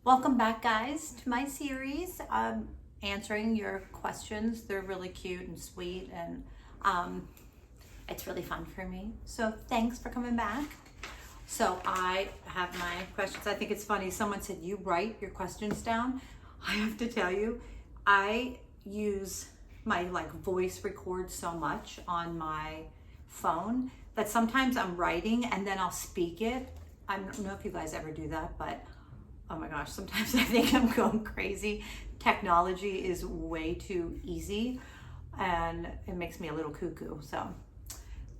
Welcome back, guys, to my series. Answering your questions. They're really cute and sweet, and it's really fun for me. So thanks for coming back. So I have my questions. I think it's funny. Someone said, you write your questions down. I have to tell you, I use my voice record so much on my phone that sometimes I'm writing and then I'll speak it. I don't know if you guys ever do that, but oh my gosh, sometimes I think I'm going crazy. Technology is way too easy and it makes me a little cuckoo. So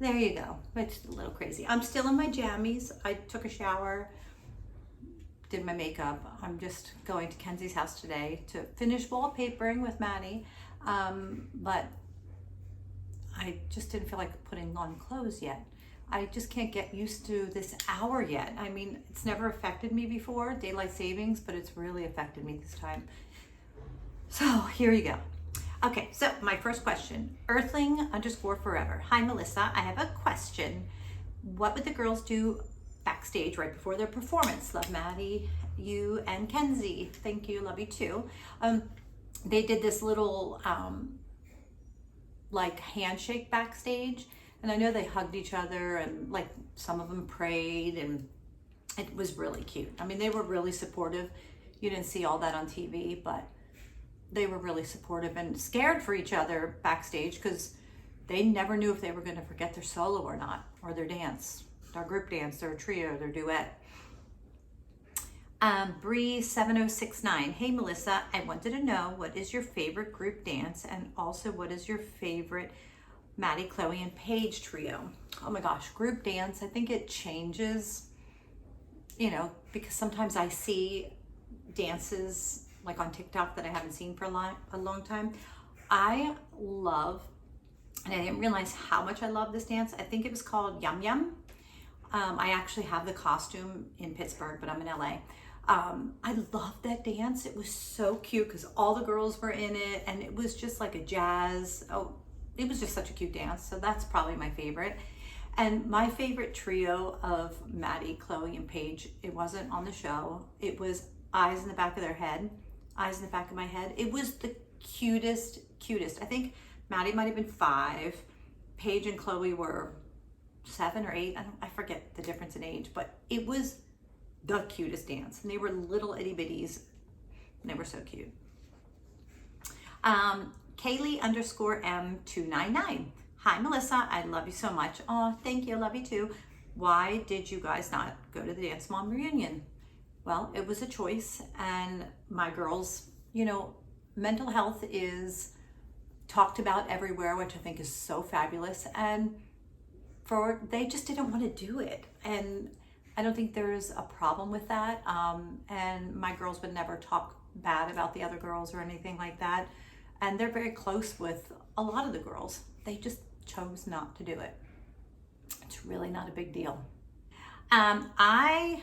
there you go. It's a little crazy. I'm still in my jammies. I took a shower, did my makeup. I'm just going to Kenzie's house today to finish wallpapering with Maddie. But I just didn't feel like putting on clothes yet. I just can't get used to this hour yet. I mean, it's never affected me before, daylight savings, but it's really affected me this time. So here you go. Okay, so my first question, Earthling_forever. Hi, Melissa, I have a question. What would the girls do backstage right before their performance? Love, Maddie, you, and Kenzie. Thank you, love you too. They did this little handshake backstage, and I know they hugged each other, and some of them prayed, and it was really cute. I mean, they were really supportive. You didn't see all that on TV, but they were really supportive and scared for each other backstage because they never knew if they were going to forget their solo or not, or their dance, their group dance, their trio, their duet. Bree7069. Hey, Melissa, I wanted to know, what is your favorite group dance, and also what is your favorite Maddie, Chloe, and Paige trio? Oh my gosh, group dance, I think it changes, because sometimes I see dances on TikTok that I haven't seen for a long time. I love, and I didn't realize how much I love this dance. I think it was called Yum Yum. I actually have the costume in Pittsburgh, but I'm in LA. I loved that dance. It was so cute because all the girls were in it, and it was just like a jazz. Oh, it was just such a cute dance. So that's probably my favorite. And my favorite trio of Maddie, Chloe, and Paige, it wasn't on the show. It was eyes in the back of their head, eyes in the back of my head. It was the cutest. I think Maddie might have been 5. Paige and Chloe were 7 or 8. I forget the difference in age, but it was the cutest dance. And they were little itty bitties, and they were so cute. Kaylee_M299. Hi, Melissa. I love you so much. Oh, thank you. I love you too. Why did you guys not go to the Dance Mom reunion? Well, it was a choice, and my girls, mental health is talked about everywhere, which I think is so fabulous. And they just didn't want to do it. And I don't think there's a problem with that. And my girls would never talk bad about the other girls or anything like that. And they're very close with a lot of the girls. They just chose not to do it. It's really not a big deal. KETETI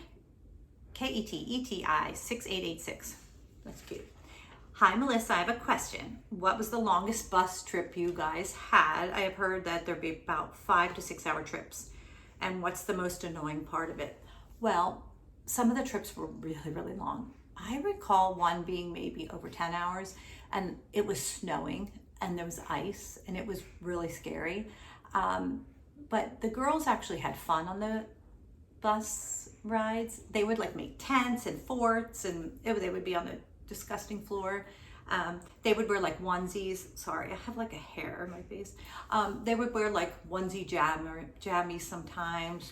6886. That's cute. Hi, Melissa, I have a question. What was the longest bus trip you guys had? I have heard that there'd be about 5 to 6 hour trips. And what's the most annoying part of it? Well, some of the trips were really, really long. I recall one being maybe over 10 hours, and it was snowing and there was ice, and it was really scary. But the girls actually had fun on the bus rides. They would make tents and forts, and they would be on the disgusting floor. They would wear onesies. Sorry, I have a hair in my face. They would wear onesie jammies sometimes.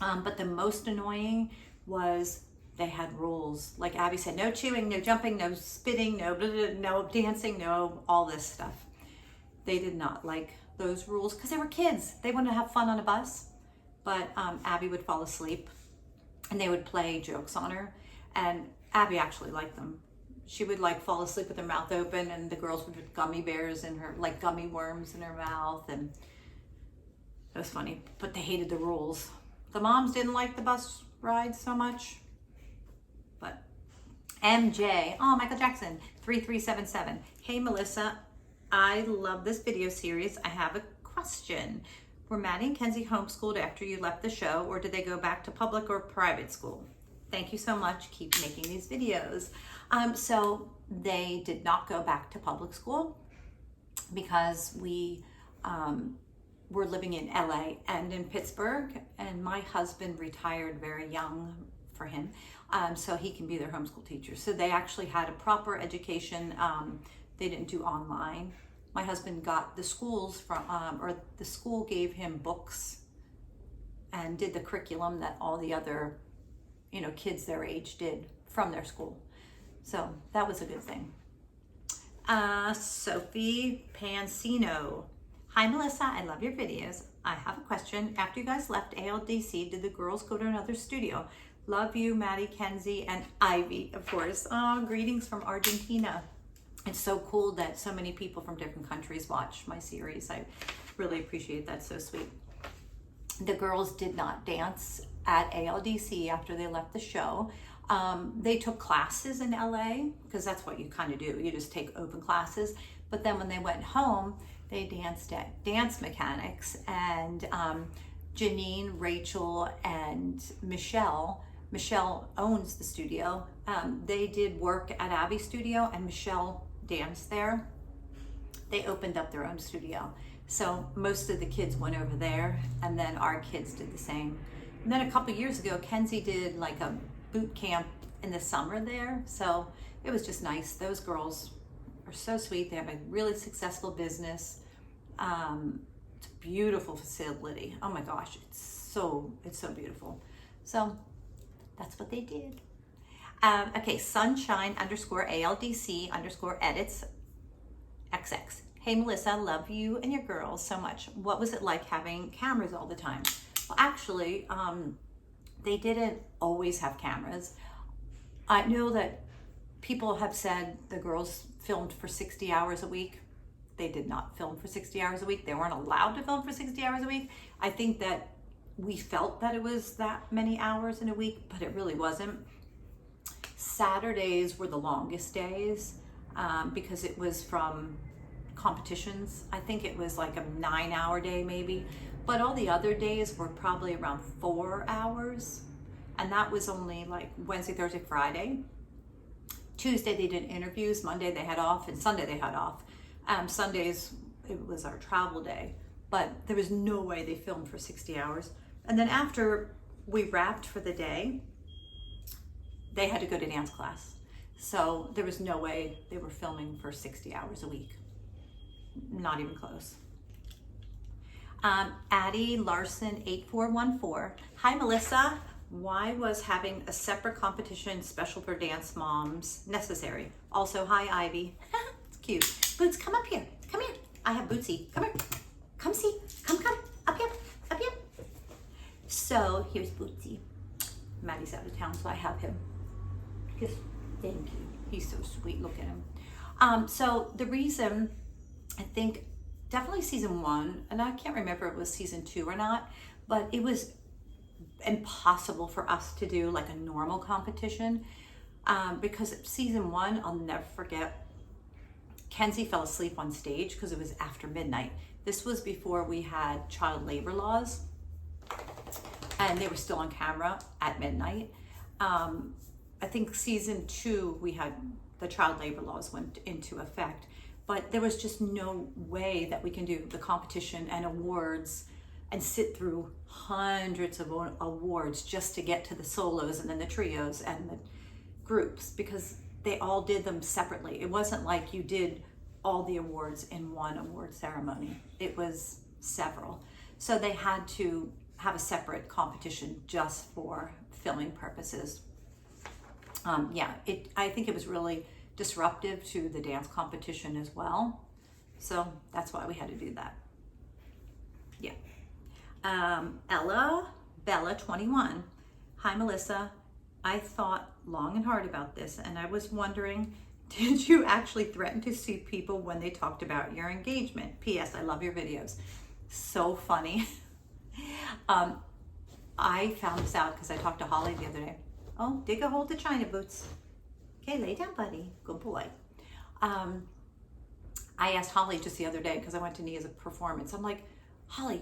But the most annoying was they had rules. Like Abby said, no chewing, no jumping, no spitting, no dancing, no all this stuff. They did not like those rules because they were kids. They wanted to have fun on a bus. But Abby would fall asleep, and they would play jokes on her. And Abby actually liked them. She would fall asleep with her mouth open, and the girls would put gummy bears in her, gummy worms in her mouth. And it was funny, but they hated the rules. The moms didn't like the bus rides so much. But MJ, Michael Jackson, 3377. Hey, Melissa, I love this video series. I have a question. Were Maddie and Kenzie homeschooled after you left the show, or did they go back to public or private school? Thank you so much. Keep making these videos. So they did not go back to public school because we were living in LA and in Pittsburgh, and my husband retired very young for him, so he can be their homeschool teacher. So they actually had a proper education. They didn't do online. My husband got the schools from, or the school gave him books and did the curriculum that all the other, kids their age did from their school. So that was a good thing. Sophie Pansino. Hi, Melissa. I love your videos. I have a question. After you guys left ALDC, did the girls go to another studio? Love you, Maddie, Kenzie, and Ivy, of course. Oh, greetings from Argentina. It's so cool that so many people from different countries watch my series. I really appreciate that. So sweet. The girls did not dance at ALDC after they left the show. They took classes in LA because that's what you kind of do. You just take open classes. But then when they went home, they danced at Dance Mechanics, and Janine, Rachel, and Michelle owns the studio. They did work at Abby's studio, and Michelle danced there. They opened up their own studio. So most of the kids went over there, and then our kids did the same. And then a couple years ago, Kenzie did like a boot camp in the summer there. So it was just nice. Those girls are so sweet. They have a really successful business. It's a beautiful facility. Oh my gosh, it's so beautiful. So that's what they did. Okay, sunshine _ ALDC _ edits XX. Hey Melissa, love you and your girls so much. What was it like having cameras all the time? Well, actually, they didn't always have cameras. I know that people have said the girls filmed for 60 hours a week. They did not film for 60 hours a week. They weren't allowed to film for 60 hours a week. I think that we felt that it was that many hours in a week, but it really wasn't. Saturdays were the longest days because it was from competitions. I think it was like a 9-hour day maybe, but all the other days were probably around 4 hours, and that was only like Wednesday, Thursday, Friday. Tuesday they did interviews, Monday they had off, and Sunday they had off. Sundays it was our travel day, but there was no way they filmed for 60 hours. And then after we wrapped for the day, they had to go to dance class. So there was no way they were filming for 60 hours a week. Not even close. Addie Larson 8414. Hi Melissa. Why was having a separate competition special for dance moms necessary? Also, hi Ivy. It's cute. Boots, come up here. Come here. I have Bootsy. Come here. Come see. Come. Up here. Up here. So here's Bootsy. Maddie's out of town, so I have him. Just thank you. He's so sweet. Look at him. So the reason, I think definitely season 1, and I can't remember if it was season 2 or not, but it was impossible for us to do like a normal competition because season 1, I'll never forget, Kenzie fell asleep on stage because it was after midnight. This was before we had child labor laws, and they were still on camera at midnight. I think season 2, we had the child labor laws went into effect, but there was just no way that we can do the competition and awards and sit through hundreds of awards just to get to the solos and then the trios and the groups, because they all did them separately. It wasn't like you did all the awards in one award ceremony. It was several. So they had to have a separate competition just for filming purposes. I think it was really disruptive to the dance competition as well. So that's why we had to do that. Yeah. Bella 21. Hi Melissa. I thought long and hard about this, and I was wondering, did you actually threaten to sue people when they talked about your engagement? P.S. I love your videos. So funny. I found this out because I talked to Holly the other day. Oh, dig a hole to China Boots. Okay, lay down, buddy. Good boy. I asked Holly just the other day because I went to Nia's performance. I'm like, Holly,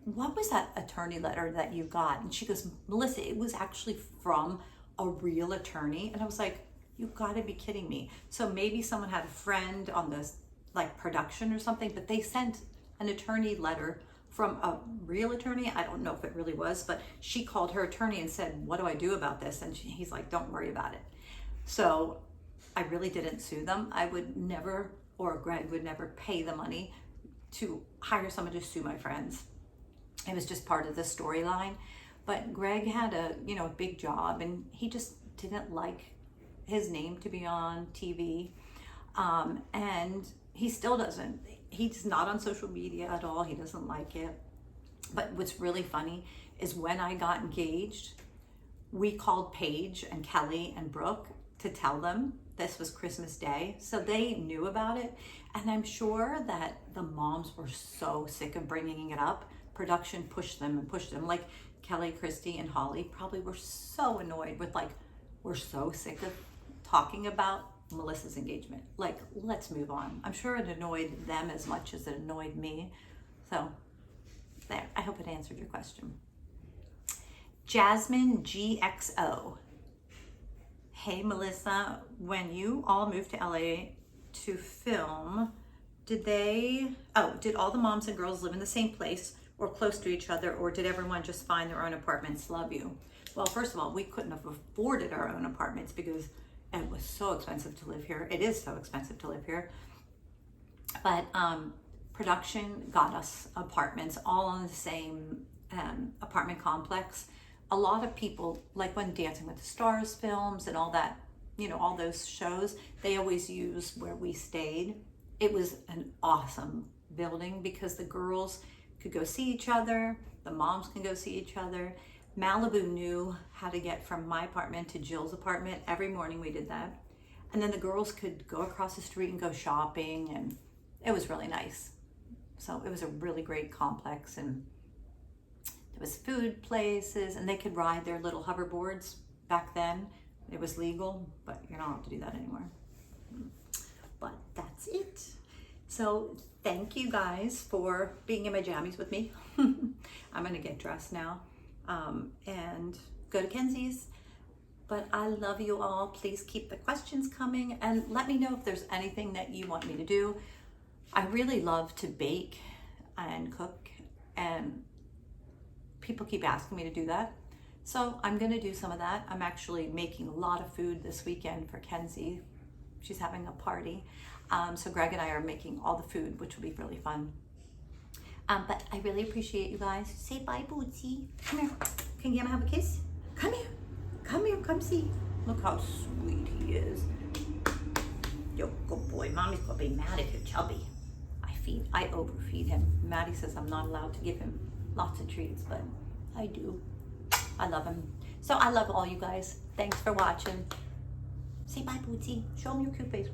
what was that attorney letter that you got? And she goes, Melissa, it was actually from a real attorney. And I was like, you gotta be kidding me. So maybe someone had a friend on this like production or something, but they sent an attorney letter from a real attorney. I don't know if it really was, but she called her attorney and said, what do I do about this? And he's like, don't worry about it. So I really didn't sue them. I would never, or Greg would never pay the money to hire someone to sue my friends. It was just part of the storyline. But Greg had a big job, and he just didn't like his name to be on TV. And he still doesn't. He's not on social media at all. He doesn't like it. But what's really funny is when I got engaged, we called Paige and Kelly and Brooke to tell them this was Christmas Day. So they knew about it. And I'm sure that the moms were so sick of bringing it up. Production pushed them and pushed them. Like Kelly, Christy, and Holly probably were so annoyed with like, we're so sick of talking about Melissa's engagement. Like, let's move on. I'm sure it annoyed them as much as it annoyed me. So there, I hope it answered your question. Jasmine GXO. Hey Melissa, when you all moved to LA to film, did all the moms and girls live in the same place or close to each other, or did everyone just find their own apartments? Love you. Well, first of all, we couldn't have afforded our own apartments because it was so expensive to live here. It is so expensive to live here. But production got us apartments all on the same apartment complex. A lot of people, like when Dancing with the Stars films and all that, all those shows, they always use where we stayed. It was an awesome building because the girls could go see each other, the moms can go see each other. Malibu knew how to get from my apartment to Jill's apartment. Every morning we did that. And then the girls could go across the street and go shopping, and it was really nice. So it was a really great complex, and there was food places, and they could ride their little hoverboards. Back then it was legal, but you don't have to do that anymore. But that's it. So thank you guys for being in my jammies with me. I'm gonna get dressed now and go to Kenzie's. But I love you all. Please keep the questions coming and let me know if there's anything that you want me to do. I really love to bake and cook, and people keep asking me to do that. So I'm gonna do some of that. I'm actually making a lot of food this weekend for Kenzie. She's having a party. So Greg and I are making all the food, which will be really fun. But I really appreciate you guys. Say bye, Bootsy. Come here. Can Gamma have a kiss? Come here. Come here. Come see. Look how sweet he is. Yo, good boy. Mommy's gonna be mad if you're chubby. I overfeed him. Maddie says I'm not allowed to give him lots of treats, but I do. I love him. So I love all you guys. Thanks for watching. Say bye, Bootsy. Show him your cute face.